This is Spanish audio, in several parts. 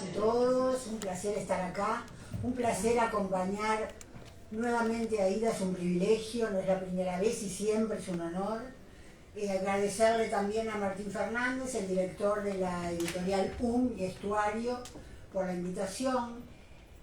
y todos, un placer estar acá, un placer acompañar nuevamente a Ida, es un privilegio, no es la primera vez y siempre es un honor. Agradecerle también a Martín Fernández, el director de la editorial y Estuario, por la invitación.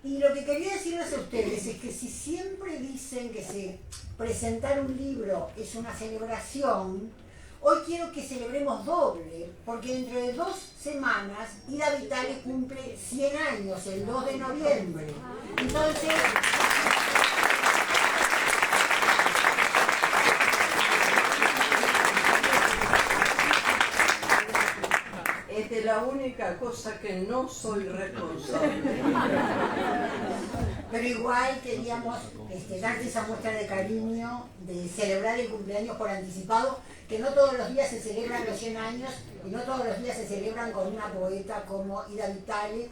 Y lo que quería decirles a ustedes es que si siempre dicen que presentar un libro es una celebración, hoy quiero que celebremos doble, porque dentro de 2 semanas Ida Vitale cumple 100 años, el 2 de noviembre. Entonces, es de la única cosa que no soy responsable. Pero igual queríamos darte esa muestra de cariño, de celebrar el cumpleaños por anticipado, que no todos los días se celebran los 100 años y no todos los días se celebran con una poeta como Ida Vitale,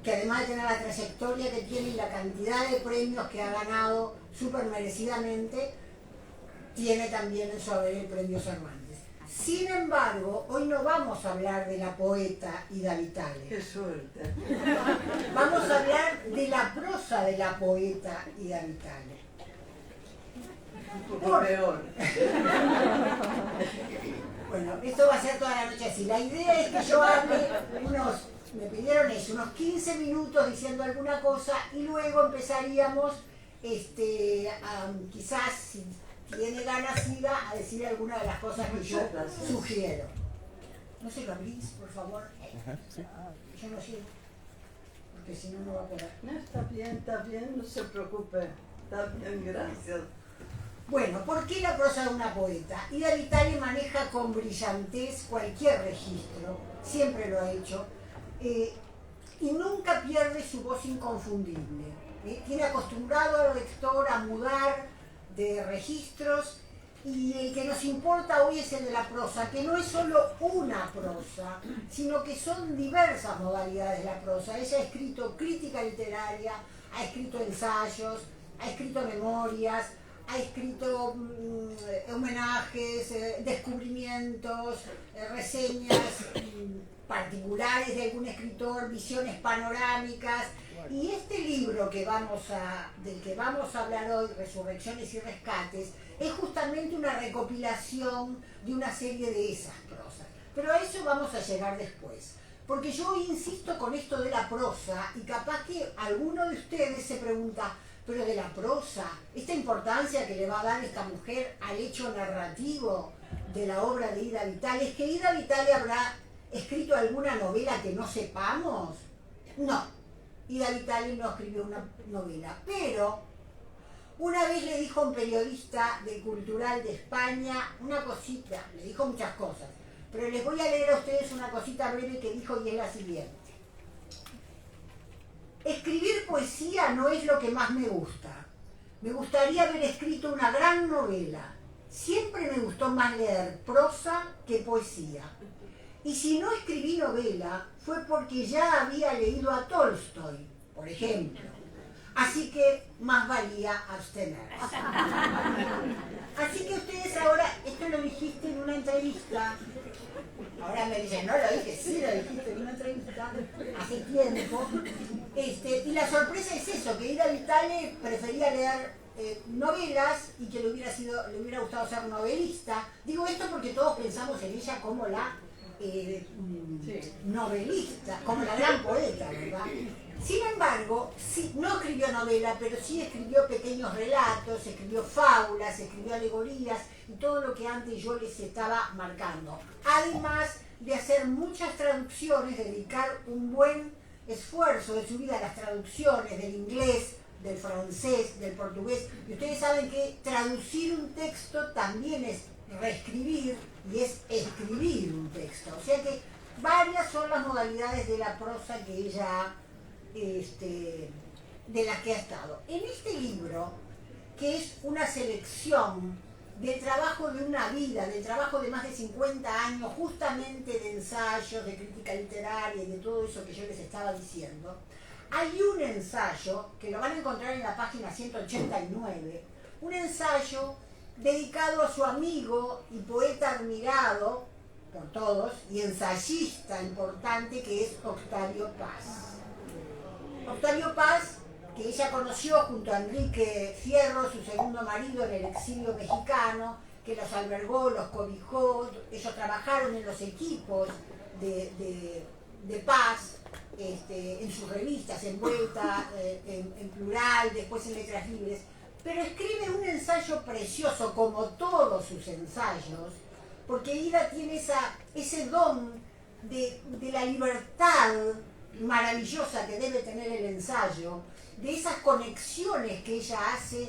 que además de tener la trayectoria que tiene y la cantidad de premios que ha ganado súper merecidamente, tiene también en su haber el premio Cervantes. Sin embargo, hoy no vamos a hablar de la poeta Ida Vitale. ¡Qué suerte! Vamos a hablar de la prosa de la poeta Ida Vitale. Un poco peor. Bueno, esto va a ser toda la noche así. La idea es que yo hable me pidieron eso, unos 15 minutos diciendo alguna cosa y luego empezaríamos, quizás, si tiene ganas Ida, a decir alguna de las cosas que yo sugiero. No se lo abrís, por favor. Sí. Yo no sé, porque si no, no va a poder. No, está bien, no se preocupe. Está bien, gracias. Bueno, ¿por qué la prosa de una poeta? Ida Vitale maneja con brillantez cualquier registro, siempre lo ha hecho, y nunca pierde su voz inconfundible. Tiene acostumbrado al lector a mudar de registros, y el que nos importa hoy es el de la prosa, que no es solo una prosa, sino que son diversas modalidades de la prosa. Ella ha escrito crítica literaria, ha escrito ensayos, ha escrito memorias, ha escrito homenajes, descubrimientos, reseñas particulares de algún escritor, visiones panorámicas. Y este libro del que vamos a hablar hoy, Resurrecciones y Rescates, es justamente una recopilación de una serie de esas prosas. Pero a eso vamos a llegar después. Porque yo insisto con esto de la prosa, y capaz que alguno de ustedes se pregunta, pero de la prosa, esta importancia que le va a dar esta mujer al hecho narrativo de la obra de Ida Vitale, ¿es que Ida Vitale habrá escrito alguna novela que no sepamos? No, Ida Vitale no escribió una novela, pero una vez le dijo a un periodista del Cultural de España una cosita, le dijo muchas cosas, pero les voy a leer a ustedes una cosita breve que dijo y es la siguiente. Escribir poesía no es lo que más me gusta. Me gustaría haber escrito una gran novela. Siempre me gustó más leer prosa que poesía. Y si no escribí novela, fue porque ya había leído a Tolstoy, por ejemplo. Así que más valía abstenerse. Así que ustedes ahora, esto lo dijiste en una entrevista. Ahora me dicen, no lo dije, sí lo dijiste en una entrevista hace tiempo. Y la sorpresa es eso, que Ida Vitale prefería leer novelas y que le hubiera gustado ser novelista. Digo esto porque todos pensamos en ella como la novelista, como la gran poeta, ¿verdad? Sin embargo, sí, no escribió novela, pero sí escribió pequeños relatos, escribió fábulas, escribió alegorías y todo lo que antes yo les estaba marcando. Además de hacer muchas traducciones, dedicar un buen esfuerzo de su vida a las traducciones del inglés, del francés, del portugués. Y ustedes saben que traducir un texto también es reescribir y es escribir un texto. O sea que varias son las modalidades de la prosa que ella de las que ha estado. En este libro, que es una selección del trabajo de una vida, del trabajo de más de 50 años, justamente de ensayos, de crítica literaria y de todo eso que yo les estaba diciendo, hay un ensayo, que lo van a encontrar en la página 189, un ensayo dedicado a su amigo y poeta admirado, por todos, y ensayista importante, que es Octavio Paz. Octavio Paz, que ella conoció junto a Enrique Fierro, su segundo marido, en el exilio mexicano, que los albergó, los cobijó, ellos trabajaron en los equipos de Paz, en sus revistas, en Vuelta, en Plural, después en Letras Libres, pero escribe un ensayo precioso, como todos sus ensayos, porque Ida tiene ese don de la libertad maravillosa que debe tener el ensayo, de esas conexiones que ella hace,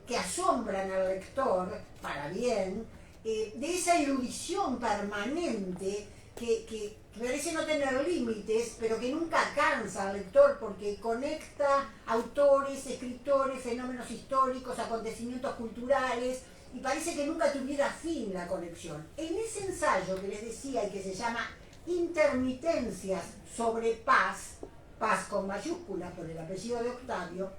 que asombran al lector, para bien, de esa erudición permanente que parece no tener límites, pero que nunca cansa al lector porque conecta autores, escritores, fenómenos históricos, acontecimientos culturales, y parece que nunca tuviera fin la conexión. En ese ensayo que les decía y que se llama Intermitencias sobre Paz, Paz con mayúsculas por el apellido de Octavio,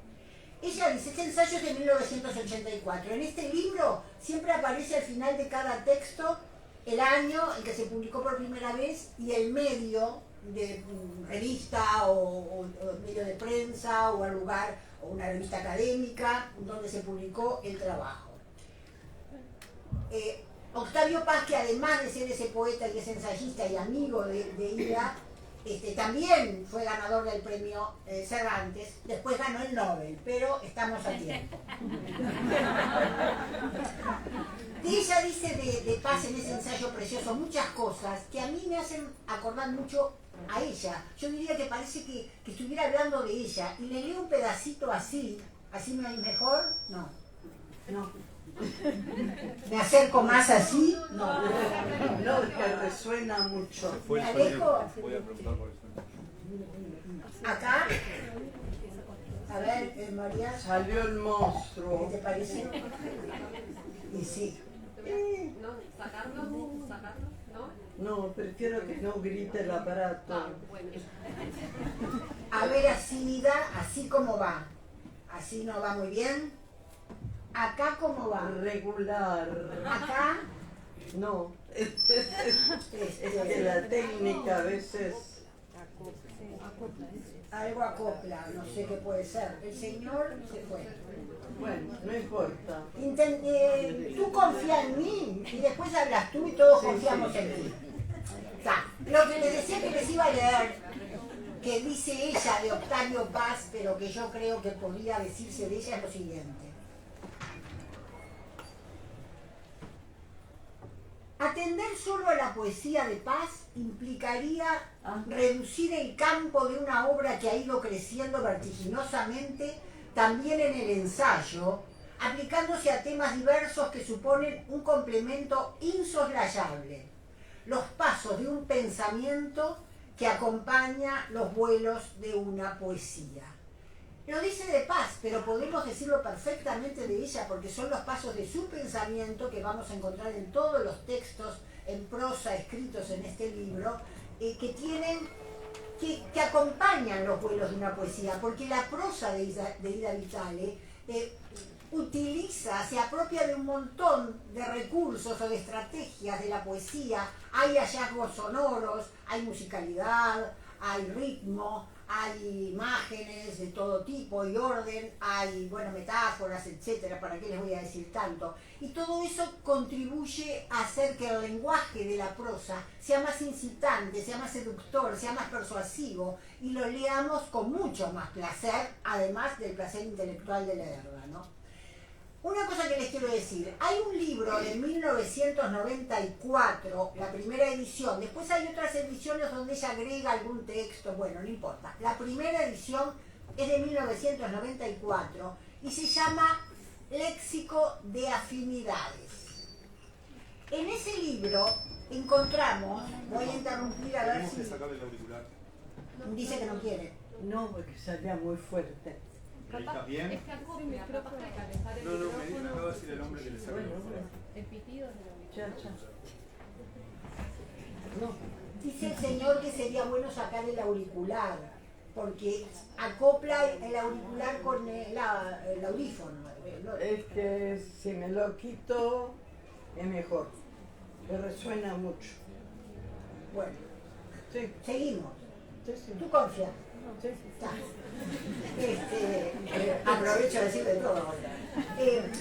ella dice, este ensayo es de 1984. En este libro siempre aparece al final de cada texto el año en que se publicó por primera vez y el medio de revista o medio de prensa o el lugar o una revista académica donde se publicó el trabajo. Octavio Paz, que además de ser ese poeta y ese ensayista y amigo de Ida, también fue ganador del premio Cervantes, después ganó el Nobel, pero estamos a tiempo. Ella dice de Paz en ese ensayo precioso muchas cosas que a mí me hacen acordar mucho a ella. Yo diría que parece que estuviera hablando de ella, y le leo un pedacito así me oís mejor, no. ¿Me acerco más así? No, que resuena mucho. ¿Me alejo? ¿Acá? A ver, María. Salió el monstruo. ¿Qué te parece? Y sí. No, sacarlo, ¿no? No, prefiero que no grite el aparato. Ah, bueno. A ver, así, Ida, así como va. Así no va muy bien. Acá cómo va. Regular. Acá. No. Es que la técnica a veces. Algo acopla, no sé qué puede ser. El señor se fue. Bueno, no importa. Tú confía en mí y después hablas tú y todos confiamos en ti. Lo que les decía que les iba a leer, que dice ella de Octavio Paz, pero que yo creo que podría decirse de ella, es lo siguiente. Atender solo a la poesía de Paz implicaría reducir el campo de una obra que ha ido creciendo vertiginosamente también en el ensayo, aplicándose a temas diversos que suponen un complemento insoslayable, los pasos de un pensamiento que acompaña los vuelos de una poesía. Lo dice de Paz, pero podemos decirlo perfectamente de ella, porque son los pasos de su pensamiento que vamos a encontrar en todos los textos en prosa escritos en este libro, que acompañan los vuelos de una poesía, porque la prosa de Ida Vitale se apropia de un montón de recursos o de estrategias de la poesía. Hay hallazgos sonoros, hay musicalidad, hay ritmo, hay imágenes de todo tipo y orden, hay metáforas, etcétera, ¿para qué les voy a decir tanto? Y todo eso contribuye a hacer que el lenguaje de la prosa sea más incitante, sea más seductor, sea más persuasivo, y lo leamos con mucho más placer, además del placer intelectual de leerla, ¿no? Una cosa que les quiero decir, hay un libro de 1994, la primera edición, después hay otras ediciones donde ella agrega algún texto, bueno, no importa. La primera edición es de 1994 y se llama Léxico de Afinidades. En ese libro encontramos, voy a interrumpir a ver si... Dice que no quiere. No, porque salía muy fuerte. Capaz, bien? es que acopla, capaz que calentar el No, me micrófono. acaba de decir el hombre que le saca Bueno, el bueno. El pitido es de la Ya. No. Dice el señor que sería bueno sacar el auricular, porque acopla el auricular con el audífono. Es que si me lo quito es mejor, que resuena mucho. Bueno, Sí, seguimos. sí, sí. ¿Tú confías? Sí. Aprovecho de decir de todo.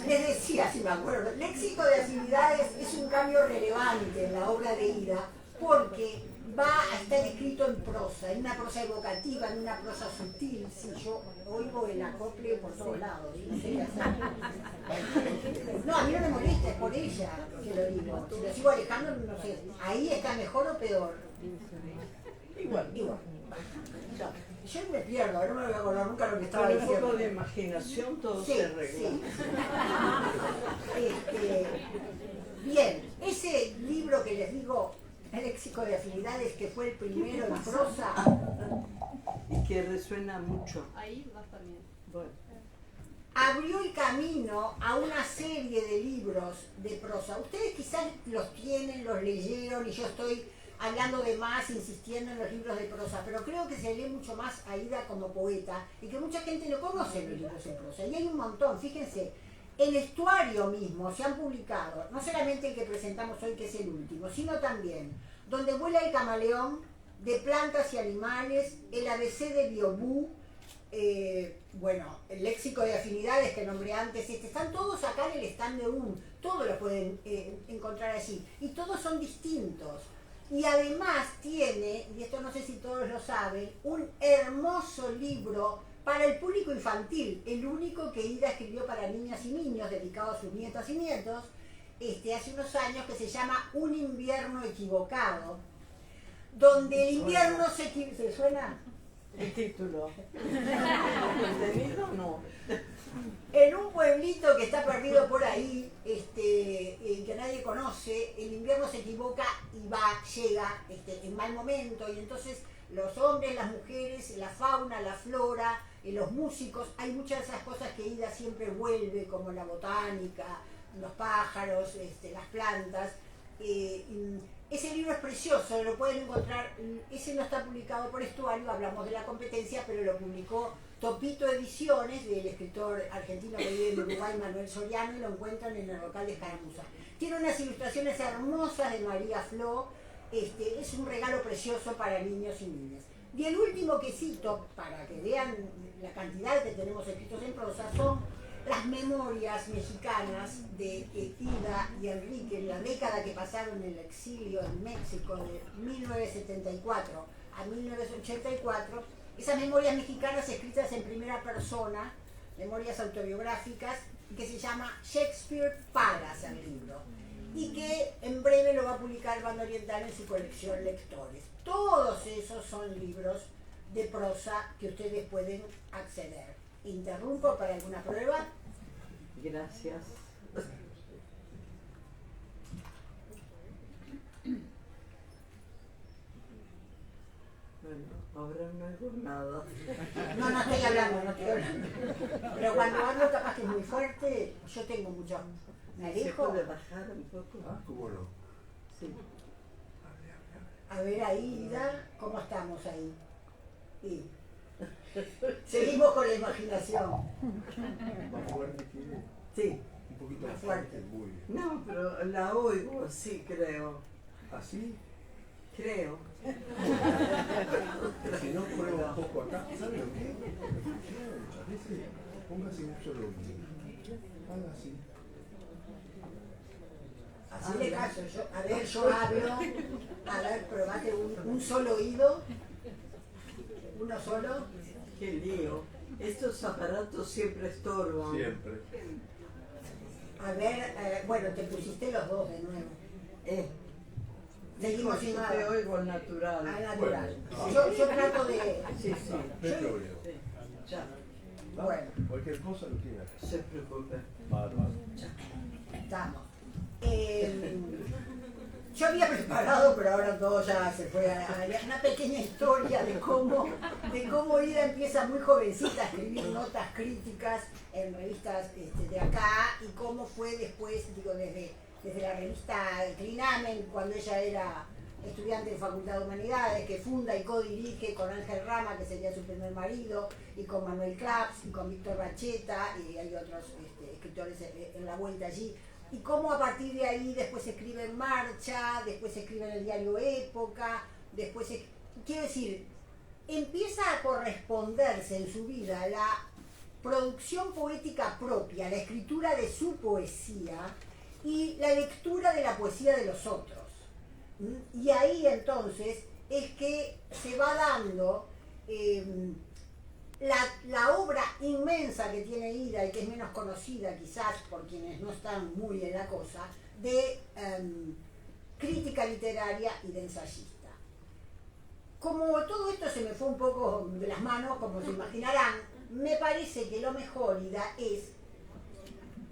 Les decía, si me acuerdo, léxico de afinidades es un cambio relevante en la obra de Ida porque va a estar escrito en prosa, en una prosa evocativa, en una prosa sutil. Si yo oigo el acople por todos lados, no sé qué hacer. No, a mí no me molesta, es por ella que lo digo. Si lo sigo alejando, no sé, ahí está mejor o peor. Igual. Igual. Yo me pierdo, no me voy a acordar nunca lo que estaba Con un diciendo. poco de imaginación todo Sí, se arregla. sí. Bien, ese libro que les digo, el léxico de afinidades, que fue el primero en prosa, Y que resuena mucho. Ahí va a estar bien. Bueno, abrió el camino a una serie de libros de prosa. Ustedes quizás los tienen, los leyeron, y yo estoy hablando de más, insistiendo en los libros de prosa, pero creo que se lee mucho más a Ida como poeta y que mucha gente no conoce los libros en prosa. Y hay un montón, fíjense, en Estuario mismo se han publicado, no solamente el que presentamos hoy, que es el último, sino también Donde vuela el camaleón, de plantas y animales, el ABC de Biobú, bueno, el léxico de afinidades que nombré antes, están todos acá en el stand de todos lo pueden encontrar allí, y todos son distintos. Y además tiene, y esto no sé si todos lo saben, un hermoso libro para el público infantil, el único que Ida escribió para niñas y niños, dedicado a sus nietas y nietos, hace unos años, que se llama Un invierno equivocado, donde el invierno ¿se suena? el título. ¿El contenido? No. En un pueblito que está perdido por ahí, que nadie conoce, el invierno se equivoca y llega en mal momento, y entonces los hombres, las mujeres, la fauna, la flora, los músicos, hay muchas de esas cosas que Ida siempre vuelve, como la botánica, los pájaros, las plantas. Ese libro es precioso, lo pueden encontrar, ese no está publicado por Estuario, hablamos de la competencia, pero lo publicó Topito Ediciones, del escritor argentino que vive en Uruguay, Manuel Soriano, y lo encuentran en el local de Escaramuza. Tiene unas ilustraciones hermosas de María Flo, es un regalo precioso para niños y niñas. Y el último que cito, para que vean la cantidad que tenemos escritos en prosa, son las memorias mexicanas de Ida y Enrique en la década que pasaron en el exilio en México, de 1974 a 1984. Esas memorias mexicanas escritas en primera persona, memorias autobiográficas, que se llama Shakespeare Pagas, el libro, y que en breve lo va a publicar Banda Oriental en su colección Lectores. Todos esos son libros de prosa que ustedes pueden acceder. ¿Interrumpo para alguna prueba? Gracias. Bueno, ahora no hago nada. No estoy hablando. Pero cuando hablo capaz que es muy fuerte, yo tengo mucho. ¿Me ¿Se alejo? puede bajar un poco? Ah, ¿cómo no? Sí. A ver ahí, Ida, ¿cómo estamos ahí? Sí. Seguimos con la imaginación. ¿Más fuerte quiere? Sí. Un poquito Más más fuerte. fuerte. Muy bien. No, pero la oigo, sí, creo. ¿Así? Creo. Si no, prueba un poco acá. ¿Sabe lo que? A veces póngase un solo oído. Haga así. Así le caso. A ver, yo hablo. A ver, probate un solo oído. Uno solo. Qué lío. Estos aparatos siempre estorban. Siempre. A ver, bueno, te pusiste los dos de nuevo. Seguimos sin Yo nada. te oigo natural. Al natural. Bueno, Yo trato de... Sí, sí. No hay problema. Sí. Ya, Bueno, Cualquier cosa lo tiene acá. no se preocupe. Bárbaro. estamos. Yo había preparado, pero ahora todo ya se fue a una pequeña historia de cómo Ida empieza muy jovencita a escribir notas críticas en revistas de acá, y cómo fue después, digo, desde la revista Clinamen, cuando ella era estudiante de Facultad de Humanidades, que funda y codirige con Ángel Rama, que sería su primer marido, y con Manuel Claps, y con Víctor Bacheta, y hay otros escritores en la vuelta allí. y cómo a partir de ahí después se escribe En Marcha, después se escribe en el diario Época, después quiero decir, empieza a corresponderse en su vida la producción poética propia, la escritura de su poesía y la lectura de la poesía de los otros. Y ahí entonces es que se va dando la obra inmensa que tiene Ida y que es menos conocida quizás por quienes no están muy en la cosa, de crítica literaria y de ensayista. Como todo esto se me fue un poco de las manos, como se imaginarán, me parece que lo mejor, Ida, es...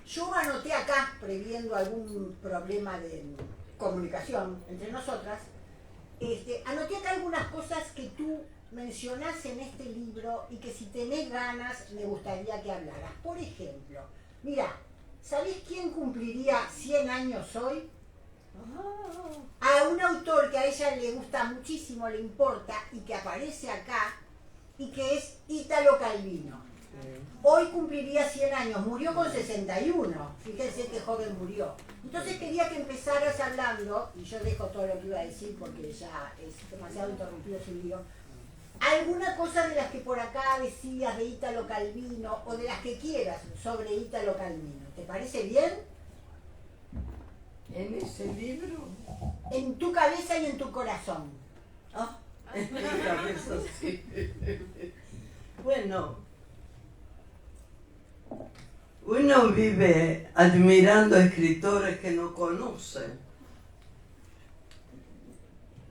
Yo anoté acá, previendo algún problema de comunicación entre nosotras, anoté acá algunas cosas que tú mencionás en este libro y que si tenés ganas me gustaría que hablaras. Por ejemplo, mira, ¿sabés quién cumpliría 100 años hoy? A un autor que a ella le gusta muchísimo, le importa y que aparece acá y que es Italo Calvino. Hoy cumpliría 100 años, murió con 61, fíjense qué joven murió. Entonces quería que empezaras hablando, y yo dejo todo lo que iba a decir porque ya es demasiado interrumpido su lío, alguna cosa de las que por acá decías de Italo Calvino o de las que quieras sobre Italo Calvino. ¿Te parece bien? ¿En ese libro? En tu cabeza y en tu corazón. Ah, en mi cabeza sí. Bueno, uno vive admirando a escritores que no conoce.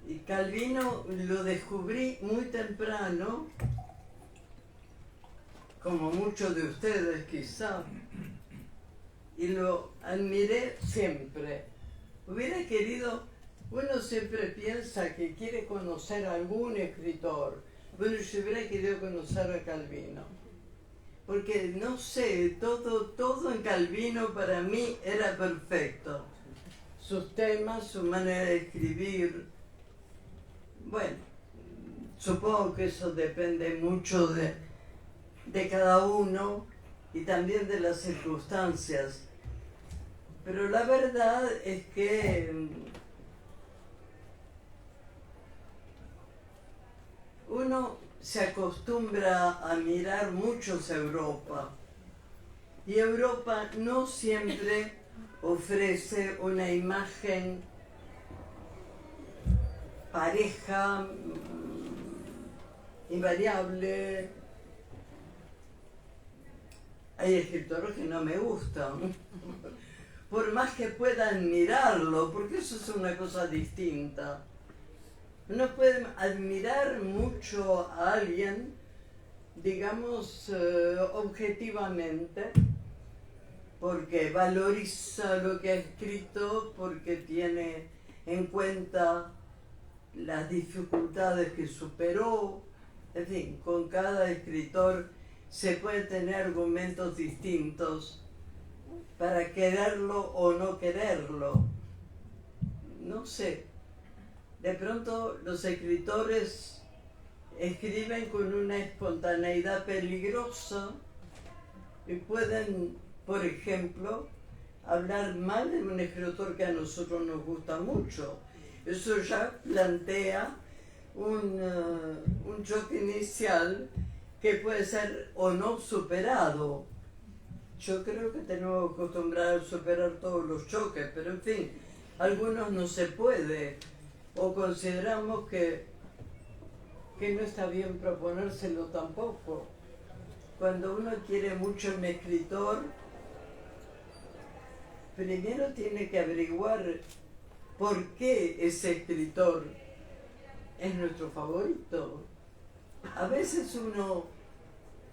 Y Calvino lo descubrí muy temprano, como muchos de ustedes quizá, y lo admiré siempre. Hubiera querido, uno siempre piensa que quiere conocer a algún escritor. Bueno, yo hubiera querido conocer a Calvino. Porque, no sé, todo en Calvino para mí era perfecto. Sus temas, su manera de escribir. Bueno, supongo que eso depende mucho de cada uno y también de las circunstancias. Pero la verdad es que uno se acostumbra a mirar muchos Europa y Europa no siempre ofrece una imagen pareja, invariable. Hay escritores que no me gustan, por más que pueda admirarlo, porque eso es una cosa distinta. Uno puede admirar mucho a alguien, digamos, objetivamente, porque valoriza lo que ha escrito, porque tiene en cuenta las dificultades que superó. En fin, con cada escritor se puede tener argumentos distintos para quererlo o no quererlo. No sé. De pronto los escritores escriben con una espontaneidad peligrosa y pueden, por ejemplo, hablar mal de un escritor que a nosotros nos gusta mucho. Eso ya plantea un choque inicial que puede ser o no superado. Yo creo que tenemos que acostumbrar a superar todos los choques, pero en fin, algunos no se puede. O consideramos que no está bien proponérselo tampoco. Cuando uno quiere mucho a un escritor, primero tiene que averiguar por qué ese escritor es nuestro favorito. A veces uno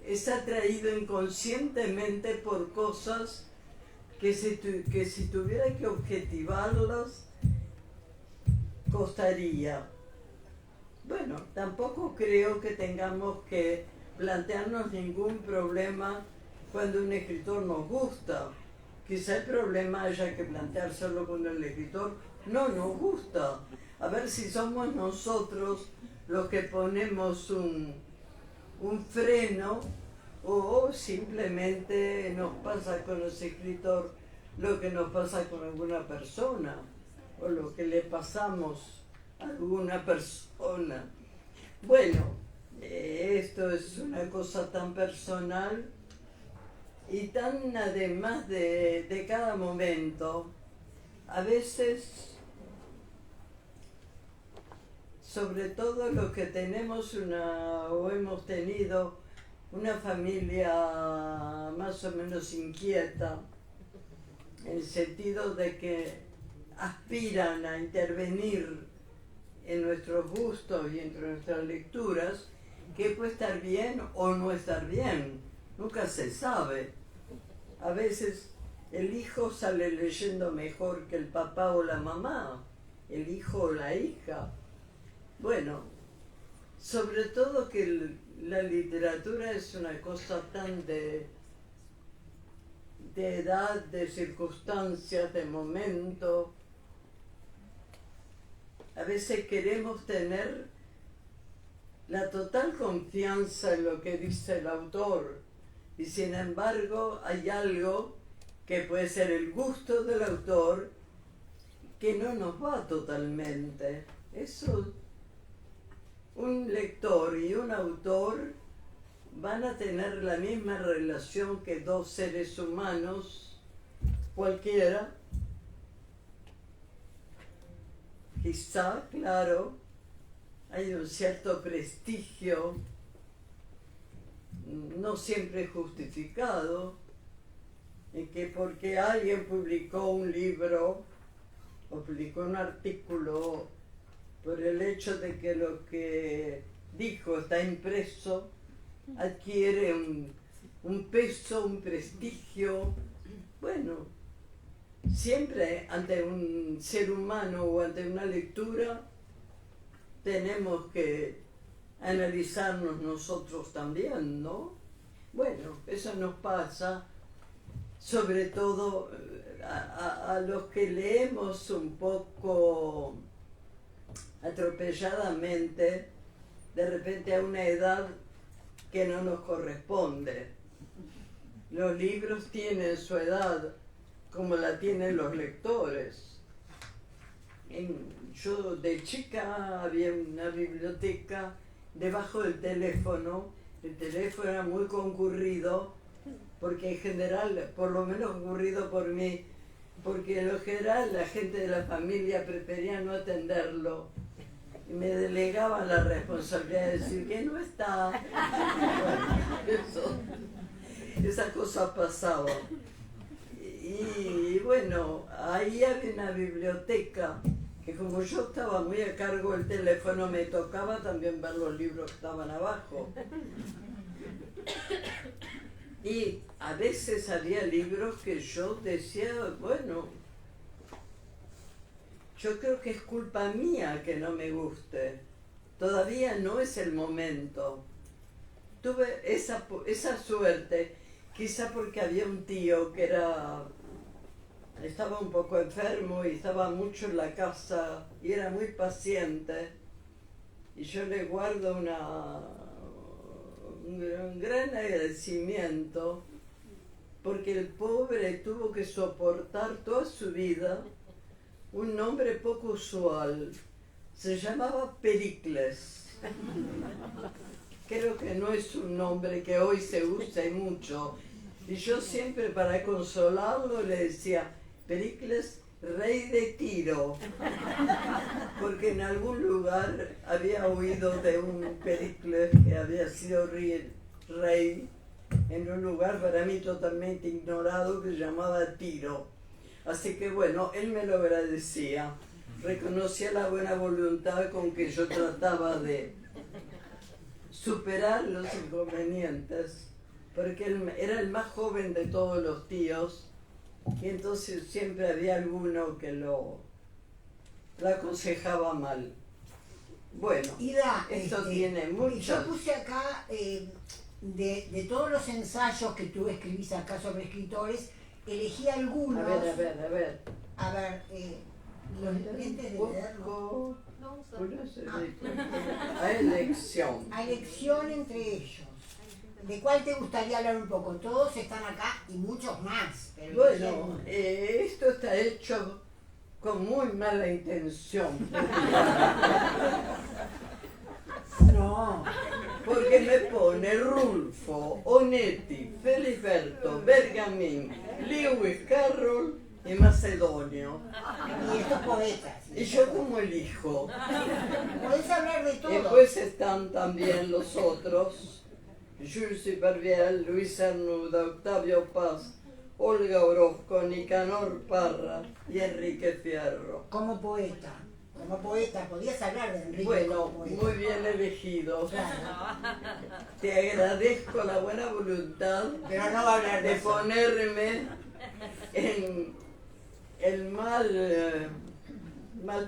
es atraído inconscientemente por cosas que si tuviera que objetivarlas, costaría. Bueno, tampoco creo que tengamos que plantearnos ningún problema cuando un escritor nos gusta. Quizá el problema haya que planteárselo cuando el escritor no nos gusta. A ver si somos nosotros los que ponemos un freno o simplemente nos pasa con ese escritor lo que nos pasa con alguna persona o lo que le pasamos a alguna persona. Bueno, esto es una cosa tan personal y tan además de cada momento. A veces, sobre todo los que tenemos o hemos tenido una familia más o menos inquieta, en el sentido de que aspiran a intervenir en nuestros gustos y entre nuestras lecturas, que puede estar bien o no estar bien, nunca se sabe. A veces el hijo sale leyendo mejor que el papá o la mamá, el hijo o la hija. Bueno, sobre todo que la literatura es una cosa tan de edad, de circunstancias, de momento. A veces queremos tener la total confianza en lo que dice el autor y sin embargo hay algo que puede ser el gusto del autor que no nos va totalmente. Eso, un lector y un autor van a tener la misma relación que dos seres humanos cualquiera. Quizá, claro, hay un cierto prestigio, no siempre justificado, en que porque alguien publicó un libro o publicó un artículo, por el hecho de que lo que dijo está impreso, adquiere un peso, un prestigio. Bueno, siempre ante un ser humano o ante una lectura tenemos que analizarnos nosotros también, ¿no? Bueno, eso nos pasa sobre todo a los que leemos un poco atropelladamente, de repente a una edad que no nos corresponde. Los libros tienen su edad como la tienen los lectores. Yo de chica había una biblioteca debajo del teléfono. El teléfono era muy concurrido, porque en general, por lo menos concurrido por mí, porque en lo general la gente de la familia prefería no atenderlo y me delegaban la responsabilidad de decir que no está. Bueno, esa cosa pasaba. Y bueno, ahí había una biblioteca que como yo estaba muy a cargo del teléfono, me tocaba también ver los libros que estaban abajo. Y a veces había libros que yo decía, bueno, yo creo que es culpa mía que no me guste. Todavía no es el momento. Tuve esa suerte, quizá porque había un tío que estaba un poco enfermo y estaba mucho en la casa y era muy paciente. Y yo le guardo un gran agradecimiento, porque el pobre tuvo que soportar toda su vida un nombre poco usual. Se llamaba Pericles. Creo que no es un nombre que hoy se use mucho. Y yo siempre, para consolarlo, le decía: Pericles, rey de Tiro, porque en algún lugar había oído de un Pericles que había sido rey en un lugar para mí totalmente ignorado que se llamaba Tiro. Así que bueno, él me lo agradecía, reconocía la buena voluntad con que yo trataba de superar los inconvenientes, porque él era el más joven de todos los tíos, y entonces siempre había alguno que lo aconsejaba mal. Bueno, Ida, esto tiene muchas... Yo puse acá, de todos los ensayos que tú escribís acá sobre escritores, elegí algunos. A ver. A ver, los lentes de leerlo. No uso. A elección. A elección entre ellos. ¿De cuál te gustaría hablar un poco? Todos están acá y muchos más. Pero Bueno, esto está hecho con muy mala intención. no. Porque me pone Rulfo, Onetti, Feliberto, Bergamín, Lewis Carroll y Macedonio. Y estos poetas. Y yo como elijo. Podés hablar de todo. Después están también los otros. Jules Supervielle, Luis Cernuda, Octavio Paz, Olga Orozco, Nicanor Parra y Enrique Fierro. Como poeta. Como poeta, podías hablar de Enrique Bueno, como poeta. muy bien elegido. Claro. Te agradezco la buena voluntad Pero no va a hablar de de eso. ponerme en el mal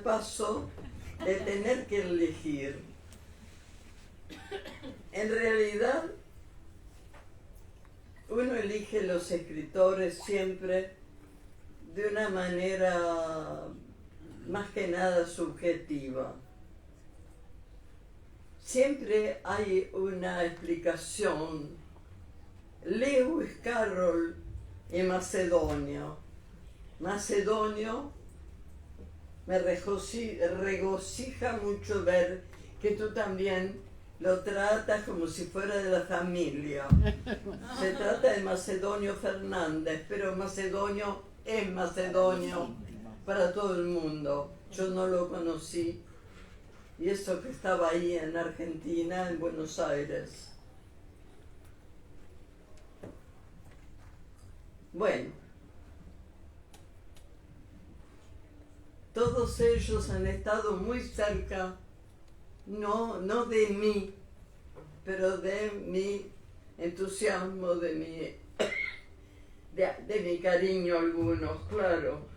paso de tener que elegir. En realidad, uno elige los escritores siempre de una manera más que nada subjetiva. Siempre hay una explicación. Lewis Carroll y Macedonio. Macedonio me regocija mucho ver que tú también lo tratas como si fuera de la familia. Se trata de Macedonio Fernández, pero Macedonio es Macedonio para todo el mundo. Yo no lo conocí, y eso que estaba ahí en Argentina, en Buenos Aires. Bueno, todos ellos han estado muy cerca, no de mí, pero de mi entusiasmo, de mi cariño algunos, claro.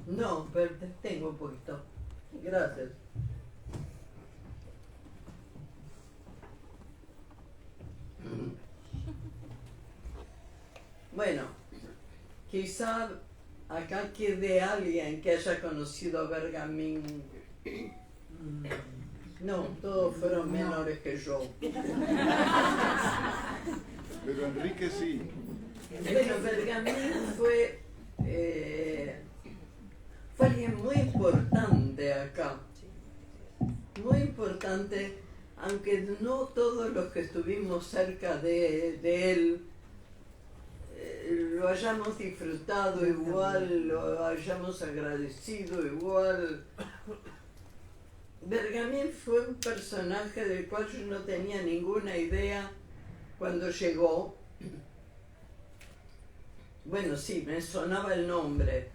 No, pero tengo un poquito. Gracias. Bueno, quizá acá quede alguien que haya conocido a Bergamín. No, todos fueron menores que yo. Pero Enrique sí. Bueno, Bergamín fue alguien muy importante acá. Muy importante, aunque no todos los que estuvimos cerca de él lo hayamos disfrutado igual, lo hayamos agradecido igual. Bergamín fue un personaje del cual yo no tenía ninguna idea cuando llegó. Bueno, sí, me sonaba el nombre,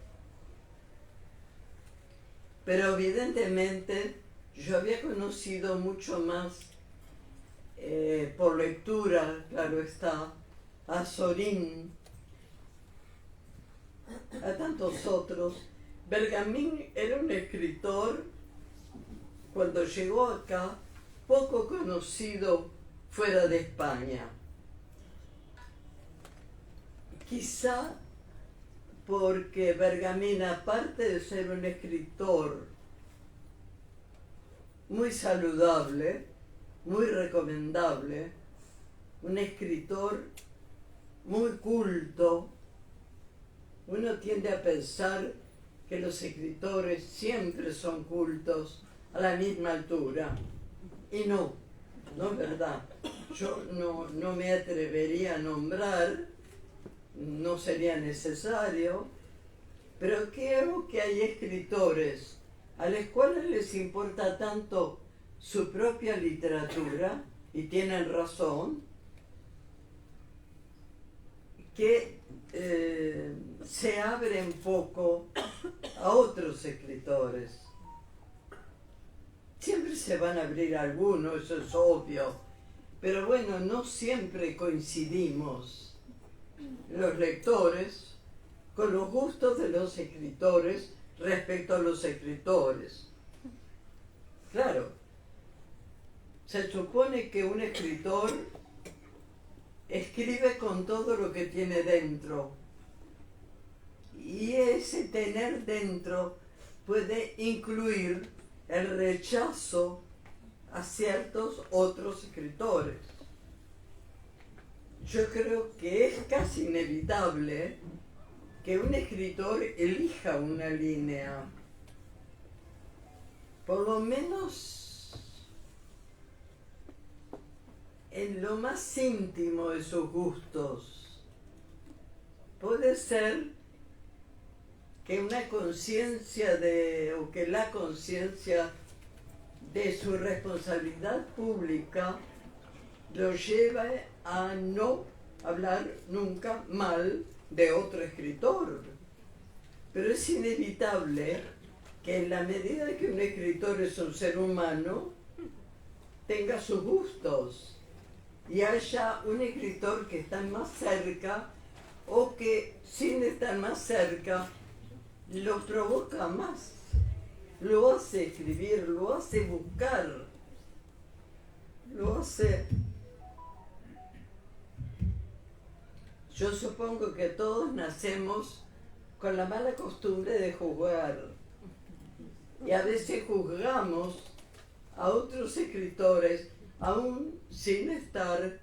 pero evidentemente yo había conocido mucho más por lectura, claro está, a Sorín, a tantos otros. Bergamín era un escritor, cuando llegó acá, poco conocido fuera de España. Quizá porque Bergamín, aparte de ser un escritor muy saludable, muy recomendable, un escritor muy culto, uno tiende a pensar que los escritores siempre son cultos a la misma altura, y no es verdad. Yo no me atrevería a nombrar, no sería necesario, pero creo que hay escritores a los cuales les importa tanto su propia literatura, y tienen razón, que se abren poco a otros escritores. Siempre se van a abrir a algunos, eso es obvio, pero bueno, no siempre coincidimos los lectores con los gustos de los escritores respecto a los escritores. Claro, se supone que un escritor escribe con todo lo que tiene dentro, y ese tener dentro puede incluir el rechazo a ciertos otros escritores. Yo creo que es casi inevitable que un escritor elija una línea, por lo menos en lo más íntimo de sus gustos. Puede ser que una conciencia o que la conciencia de su responsabilidad pública lo lleve a no hablar nunca mal de otro escritor. Pero es inevitable que en la medida que un escritor es un ser humano, tenga sus gustos y haya un escritor que está más cerca o que sin estar más cerca lo provoca más, lo hace escribir, lo hace buscar, lo hace... Yo supongo que todos nacemos con la mala costumbre de juzgar y a veces juzgamos a otros escritores aún sin estar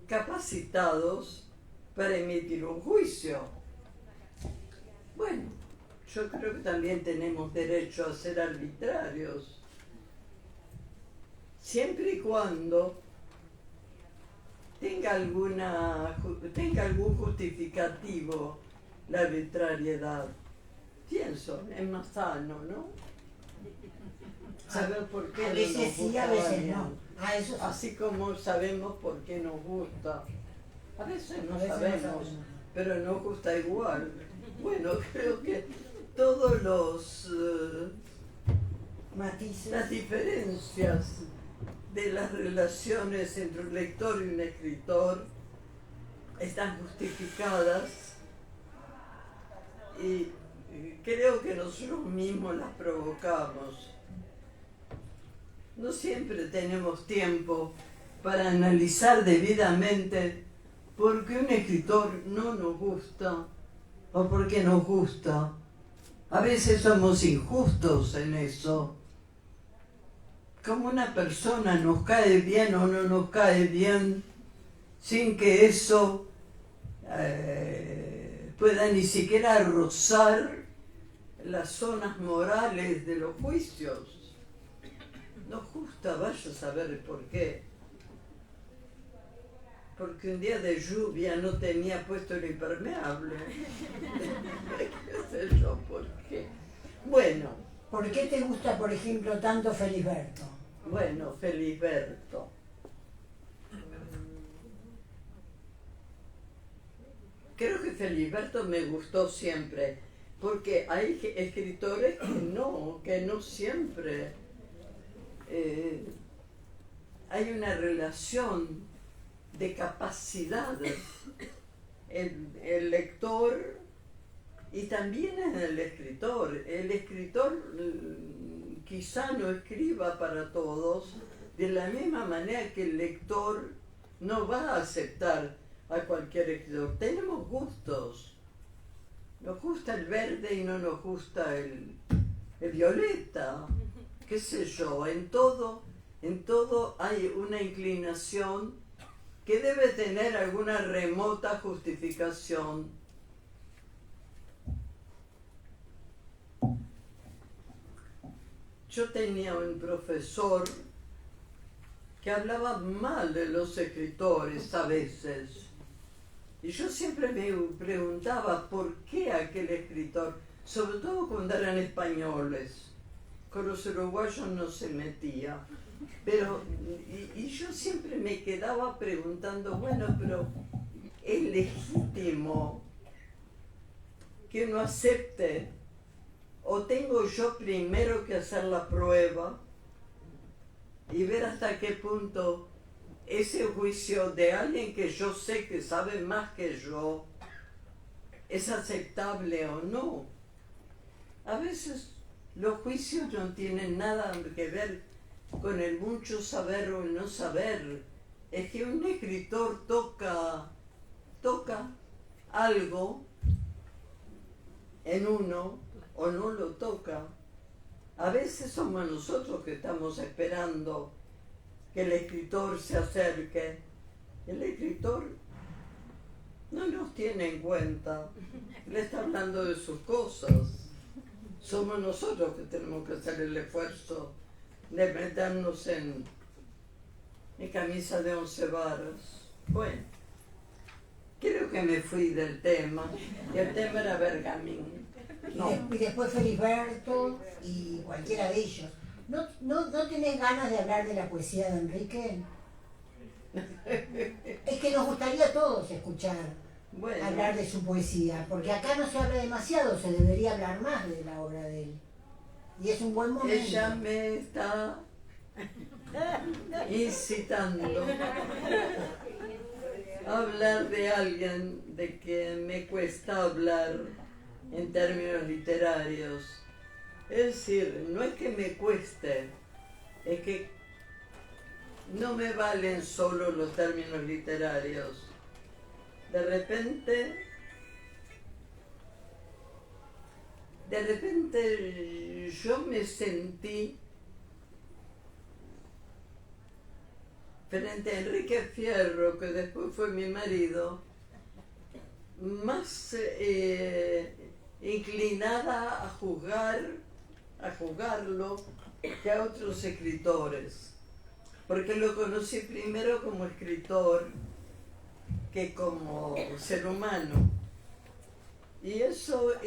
capacitados para emitir un juicio. Bueno, yo creo que también tenemos derecho a ser arbitrarios, siempre y cuando tenga algún justificativo la arbitrariedad. Pienso, es más sano, ¿no? Saber por qué A no veces nos sí, gusta a veces alguien. no. Eso sí. Así como sabemos por qué nos gusta. A veces no A veces no sabemos, sabemos. pero nos gusta igual. Bueno, creo que todos Matices. las diferencias de las relaciones entre un lector y un escritor están justificadas y creo que nosotros mismos las provocamos. No siempre tenemos tiempo para analizar debidamente por qué un escritor no nos gusta o por qué nos gusta. A veces somos injustos en eso. Como una persona nos cae bien o no nos cae bien, sin que eso pueda ni siquiera rozar las zonas morales de los juicios. Nos gusta, vaya a saber por qué. Porque un día de lluvia no tenía puesto el impermeable. ¿Qué sé yo por qué? Bueno. ¿Por qué te gusta, por ejemplo, tanto Felisberto? Bueno, Felisberto. Creo que Felisberto me gustó siempre, porque hay escritores que no siempre hay una relación de capacidades. El lector y también en el escritor. El escritor quizá no escriba para todos, de la misma manera que el lector no va a aceptar a cualquier escritor. Tenemos gustos. Nos gusta el verde y no nos gusta el violeta. Qué sé yo, en todo hay una inclinación que debe tener alguna remota justificación. Yo tenía un profesor que hablaba mal de los escritores a veces. Y yo siempre me preguntaba por qué aquel escritor, sobre todo cuando eran españoles, con los uruguayos no se metía. Pero, y yo siempre me quedaba preguntando, bueno, pero ¿es legítimo que uno acepte? ¿O tengo yo primero que hacer la prueba y ver hasta qué punto ese juicio de alguien que yo sé que sabe más que yo es aceptable o no? A veces los juicios no tienen nada que ver con el mucho saber o el no saber. Es que un escritor toca algo en uno o no lo toca. A veces somos nosotros que estamos esperando que el escritor se acerque. El escritor no nos tiene en cuenta, le está hablando de sus cosas. Somos nosotros que tenemos que hacer el esfuerzo de meternos en camisa de 11 varas. Bueno, creo que me fui del tema, y el tema era Bergamín. No. Y después Feliberto y cualquiera de ellos. ¿No tenés ganas de hablar de la poesía de Enrique? Es que nos gustaría a todos escuchar hablar de su poesía, porque acá no se habla demasiado, se debería hablar más de la obra de él. Y es un buen momento. Ella me está incitando a hablar de alguien de que me cuesta hablar en términos literarios. Es decir, no es que me cueste, es que no me valen solo los términos literarios. De repente yo me sentí frente a Enrique Fierro, que después fue mi marido, más inclinada a juzgarlo que a otros escritores, porque lo conocí primero como escritor que como ser humano, y eso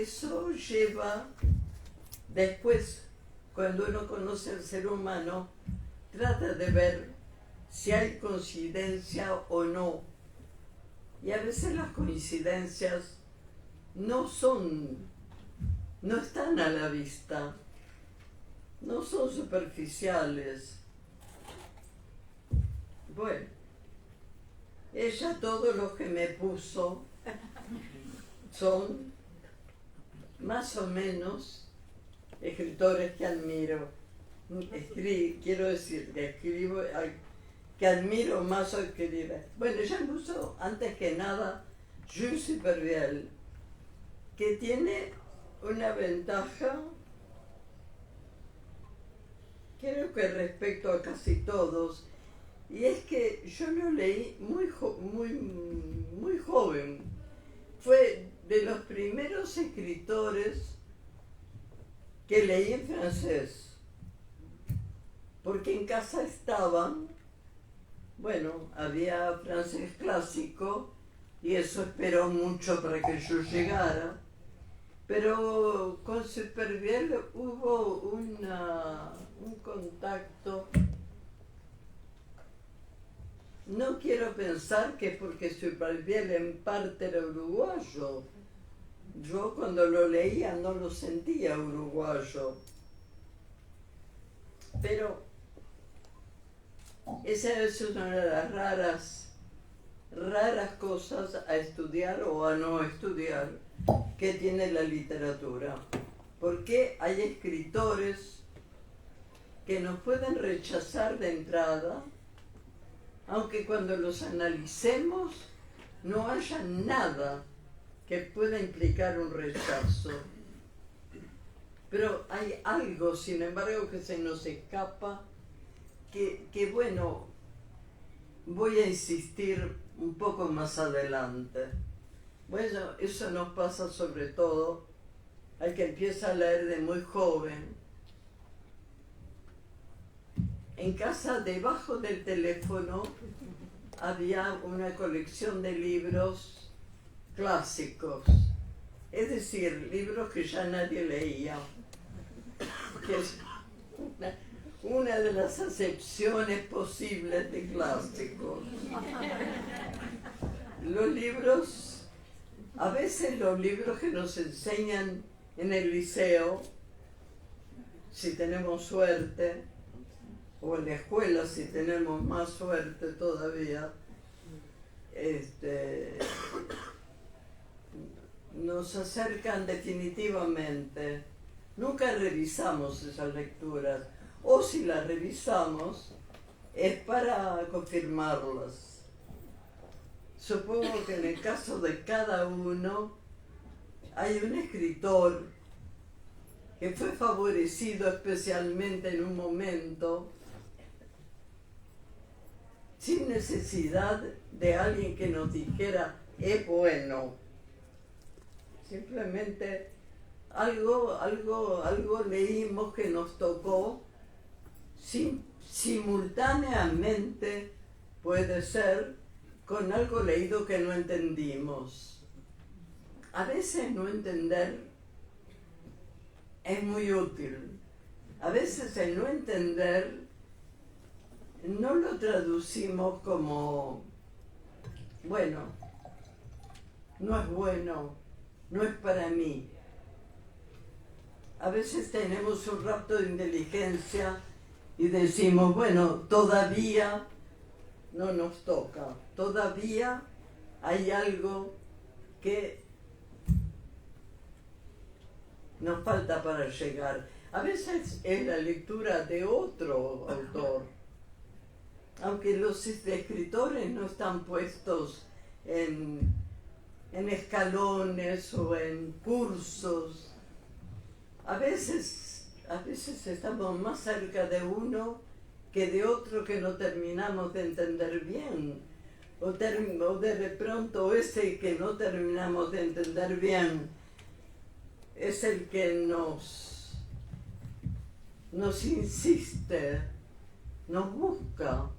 lleva después, cuando uno conoce al ser humano, trata de ver si hay coincidencia o no, y a veces las coincidencias no están a la vista, no son superficiales. Bueno, ella, todos los que me puso son más o menos escritores que admiro. Quiero decir que escribo, que admiro más o escribe. Bueno, ella puso antes que nada Jules Supervielle, que tiene una ventaja, creo que respecto a casi todos, y es que yo lo leí muy joven. Fue de los primeros escritores que leí en francés, porque en casa estaban, bueno, había francés clásico, y eso esperó mucho para que yo llegara, pero con Supervielle hubo un contacto. No quiero pensar que es porque Supervielle en parte era uruguayo. Yo cuando lo leía no lo sentía uruguayo. Pero esa es una de las raras cosas a estudiar o a no estudiar que tiene la literatura. Porque hay escritores que nos pueden rechazar de entrada, aunque cuando los analicemos no haya nada que pueda implicar un rechazo. Pero hay algo, sin embargo, que se nos escapa, que bueno, voy a insistir un poco más adelante. Bueno, eso nos pasa sobre todo al que empieza a leer de muy joven. En casa, debajo del teléfono, había una colección de libros clásicos, es decir, libros que ya nadie leía, que es una de las acepciones posibles de clásicos. Los libros, a veces los libros que nos enseñan en el liceo, si tenemos suerte, o en la escuela si tenemos más suerte todavía, nos acercan definitivamente. Nunca revisamos esas lecturas, o si las revisamos es para confirmarlas. Supongo que en el caso de cada uno hay un escritor que fue favorecido especialmente en un momento, sin necesidad de alguien que nos dijera, es bueno. Simplemente algo leímos que nos tocó simultáneamente, puede ser, con algo leído que no entendimos. A veces no entender es muy útil. A veces el no entender no lo traducimos como, bueno, no es bueno, no es para mí. A veces tenemos un rapto de inteligencia y decimos, bueno, todavía no nos toca, todavía hay algo que nos falta para llegar. A veces es la lectura de otro autor, aunque los escritores no están puestos en escalones o en cursos. A veces estamos más cerca de uno que de otro que no terminamos de entender bien. O de pronto ese que no terminamos de entender bien es el que nos insiste, nos busca.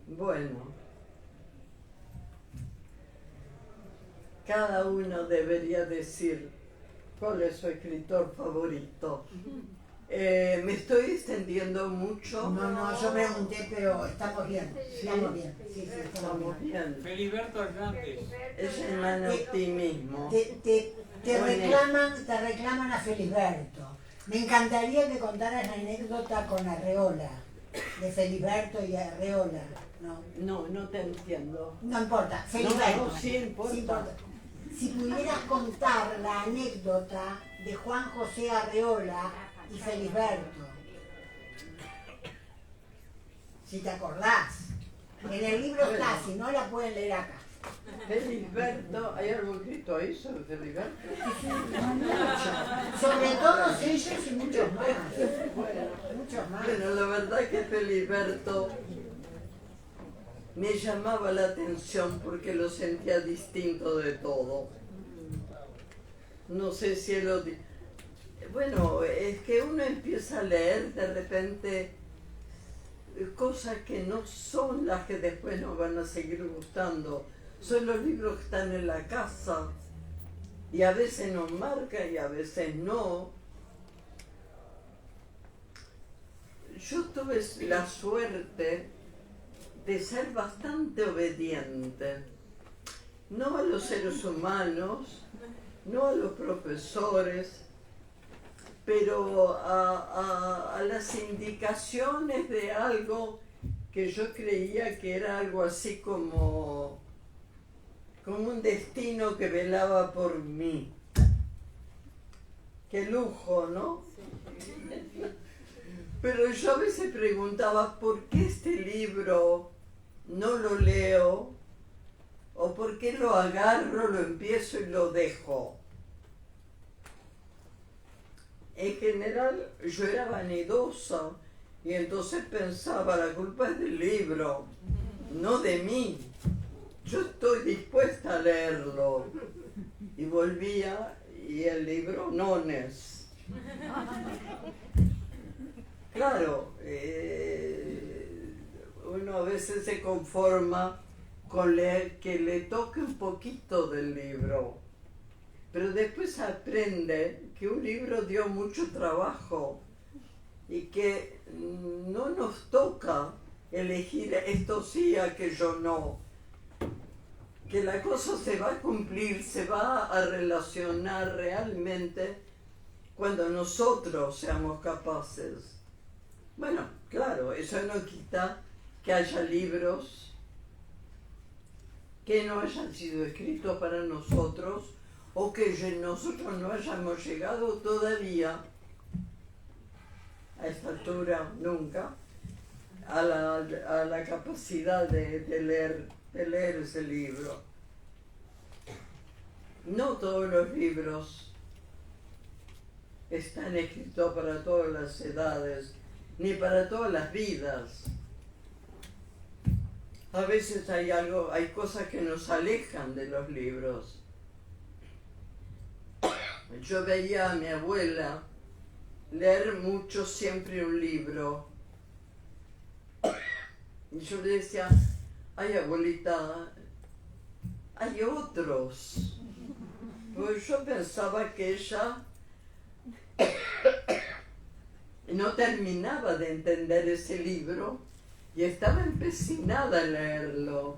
Bueno, cada uno debería decir cuál es su escritor favorito. Me estoy extendiendo mucho. No, yo pregunté, pero estamos bien. Estamos bien. Sí, Estamos bien. Feliberto Hernández. Es el man optimismo. Te reclaman a Feliberto. Me encantaría que contaras la anécdota con Arreola, de Feliberto y Arreola. No te entiendo. No importa, Feliberto. No, sí importa. Si pudieras contar la anécdota de Juan José Arreola y Feliberto, si te acordás. En el libro está, si no la pueden leer acá. Feliberto, ¿hay algo escrito ahí sobre Feliberto? Sobre todos ellos y muchos más. Bueno, la verdad que Feliberto me llamaba la atención porque lo sentía distinto de todo. No sé si él lo... Bueno, es que uno empieza a leer de repente cosas que no son las que después nos van a seguir gustando. Son los libros que están en la casa y a veces nos marca y a veces no. Yo tuve la suerte de ser bastante obediente, no a los seres humanos, no a los profesores, pero a las indicaciones de algo que yo creía que era algo así como un destino que velaba por mí. Qué lujo, ¿no? Pero yo a veces preguntaba, ¿por qué este libro no lo leo? ¿O por qué lo agarro, lo empiezo y lo dejo? En general yo era vanidosa y entonces pensaba, la culpa es del libro, no de mí. Yo estoy dispuesta a leerlo. Y volvía y el libro nones. Claro, uno a veces se conforma con leer que le toque un poquito del libro, pero después aprende que un libro dio mucho trabajo y que no nos toca elegir esto sí, aquello no, que la cosa se va a cumplir, se va a relacionar realmente cuando nosotros seamos capaces. Bueno, claro, eso no quita que haya libros que no hayan sido escritos para nosotros o que nosotros no hayamos llegado todavía a esta altura, nunca, a la capacidad de leer ese libro. no todos los libros están escritos para todas las edades, ni para todas las vidas. A veces hay cosas que nos alejan de los libros. Yo veía a mi abuela leer mucho, siempre un libro. Y yo le decía, ay abuelita, hay otros. Pues yo pensaba que ella no terminaba de entender ese libro y estaba empecinada a leerlo.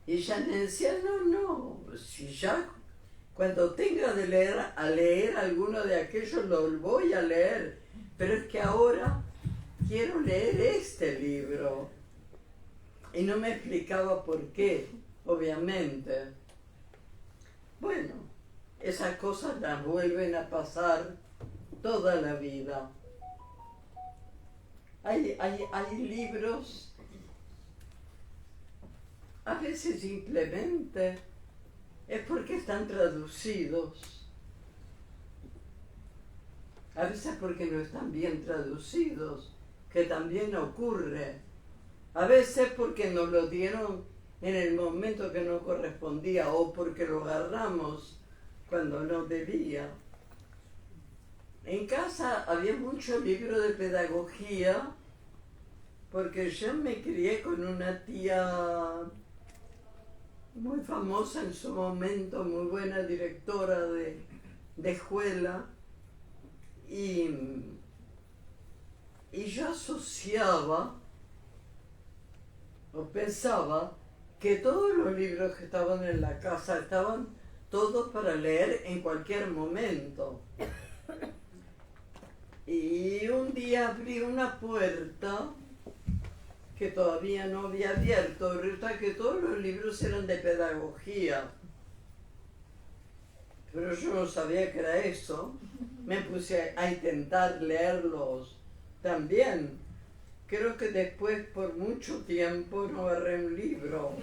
Y ella me decía, no, si ya cuando tenga de leer alguno de aquellos lo voy a leer, pero es que ahora quiero leer este libro. Y no me explicaba por qué, obviamente. Bueno, esas cosas las vuelven a pasar toda la vida. Hay libros, a veces simplemente es porque están traducidos. A veces porque no están bien traducidos, que también ocurre. A veces porque nos lo dieron en el momento que no correspondía o porque lo agarramos cuando no debía. En casa había mucho libro de pedagogía porque yo me crié con una tía muy famosa en su momento, muy buena directora de escuela, y yo asociaba o pensaba que todos los libros que estaban en la casa estaban todos para leer en cualquier momento. Y un día abrí una puerta que todavía no había abierto. Resulta que todos los libros eran de pedagogía. Pero yo no sabía que era eso. Me puse a intentar leerlos también. Creo que después, por mucho tiempo, no agarré un libro.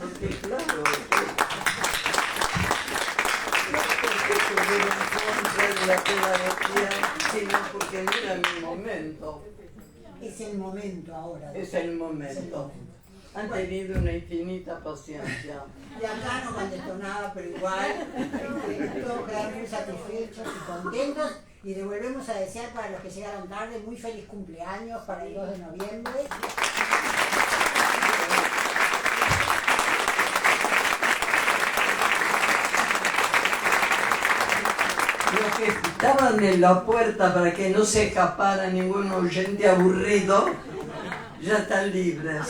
Porque claro, no porque estuviera en contra de la pedagogía, sino porque no era mi momento. Es el momento ahora. Es el momento. Han tenido una infinita paciencia. Y acá no contestó nada, pero igual todos quedaron muy satisfechos y contentos. Y le volvemos a desear para los que llegaron tarde muy feliz cumpleaños para el 2 de noviembre. Los que estaban en la puerta para que no se escapara ningún oyente aburrido, ya están libres.